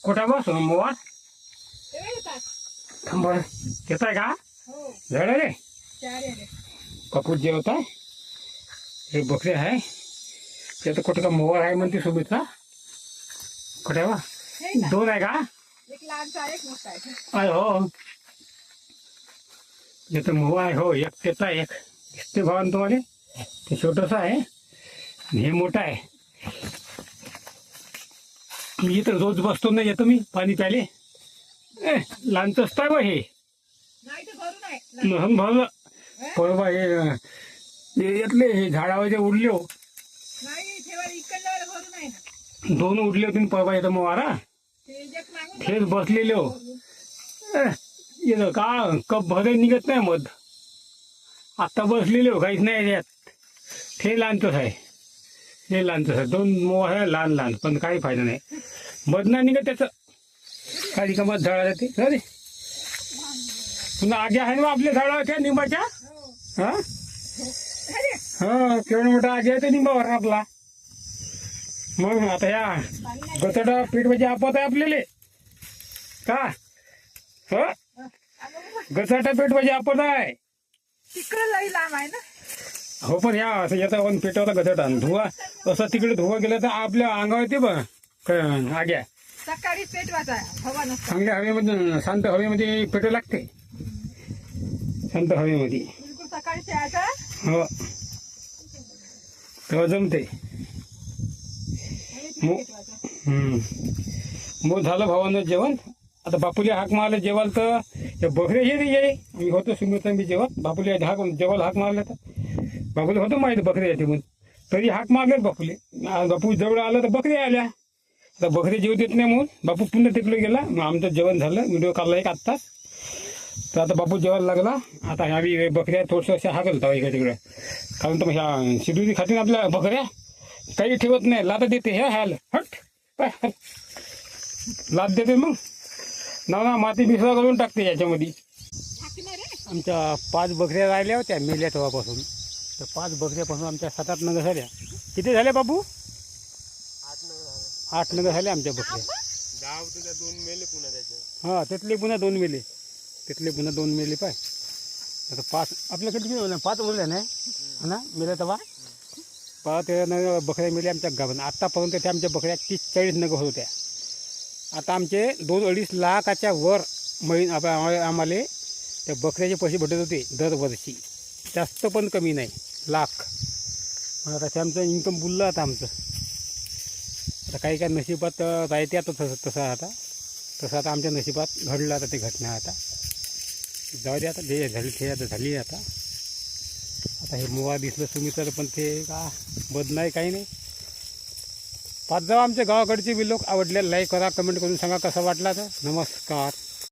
कुठं बस मोबाईल थांबा येताय का झालं रे पप्पू जेवत आहे हे बकरी आहे ते तर कुठं का मोबाईल आहे म्हणते सोबतचा कुठे वा दोन आहे का अरे हो येतं मोबाईल आहे हो एक त्याचा एक दिसते भावान तुम्हाला ते छोटंसं आहे हे मोठं आहे मी इथं रोज बसतो ना येतो मी पाणी प्याले लहानच असतं बा हे भरलं बरोबर हे येतले हे झाडावरचे उडले हो दोन उडले होते परवा येतं मग वारा फेर बसलेले हो येतं का कप भरे निघत नाही मध आत्ता बसलेले हो काहीच नाही याच्यात ते लहानच आहे हे लहानच आहे दोन मोह आहे लहान लहान पण काही फायदा नाही मध नाही निघत त्याचं काही का मध झाडा जाते अरे पुन्हा आगे आहे ना आपल्या झाडाच्या निंबाच्या हा हा केवढा मोठा आगे आहे ते निंबावर आपला मग आता या गचडा पीठ म्हणजे आपत आहे आपल्याला का ह गचडा पीठ म्हणजे आपत आहे हो पण या असं याचा पण पेटावता गचडा धुवा असं तिकडे धुवा गेला तर आपल्या अंगावर ते बघ आग्या सकाळी पेटवायचा हवा नसते चांगल्या हवेमध्ये शांत हवेमध्ये पेटू लागते शांत हवेमध्ये बिलकुल सकाळी प्यायचा हो तेव्हा जमते मग झालं भावानं जेवण आता बापूले हाक मारलं जेवाल तर ते बकरे ये मी होतो सुमित मी जेवण बापूले हाक जेवायला हाक मारलं तर बापूले होतं माहिती बकरे येते म्हणून तरी हाक मारले बापूले बापू जवळ आलं तर बकरी आल्या आता बकरी जेव देत नाही म्हणून बापू पुन्हा तिकडे गेला मग आमचं जेवण झालं व्हिडिओ काढला एक आत्ताच तर आता बापू जेवायला लागला आता आम्ही बकऱ्या थोडंसं हाकलता इकडे तिकडे कारण तर ह्या शिडुरी खातील आपल्या बकऱ्या काही ठेवत नाही लाता देते हे ह्याला हट लात देते मग ना माती मिसळा करून टाकते याच्यामध्ये आमच्या 5 बकऱ्या राहिल्या होत्या मेल्या तेव्हापासून तर 5 बकऱ्यापासून आमच्या 7-8 नग झाल्या किती झाल्या बाबू 8 नग झाले आमच्या बकऱ्या 2 मेले पुन्हा त्याचे हां तिथले पुन्हा 2 मेले तिथले पुन्हा 2 मेले पाय आता 5 आपल्याकडे किती 5 उरल्या नाही ना मेल्या तेव्हा 5 नग बकऱ्या मेल्या आमच्या गावात आत्तापर्यंत त्या आमच्या बकऱ्या 30-40 नग होत्या आता आमचे 2-2.5 लाखाच्या वर आम्हाला त्या बकऱ्याचे पैसे भेटत होते दरवर्षी जास्त पण कमी नाही लाख मग आता ते आमचं इन्कम बुललं आता आमचं आता काही काय नशिबात राहते आता तसं आता आमच्या नशिबात घडलं आता ते घटना आता जाऊ दे आता जे झाली आता हे मोवा दिसलं सुमित्र पण ते का बद नाही काही नाही पाच जाऊ आमच्या गावाकडचे बी लोक आवडले लाईक करा कमेंट करून सांगा कसं वाटला तर नमस्कार.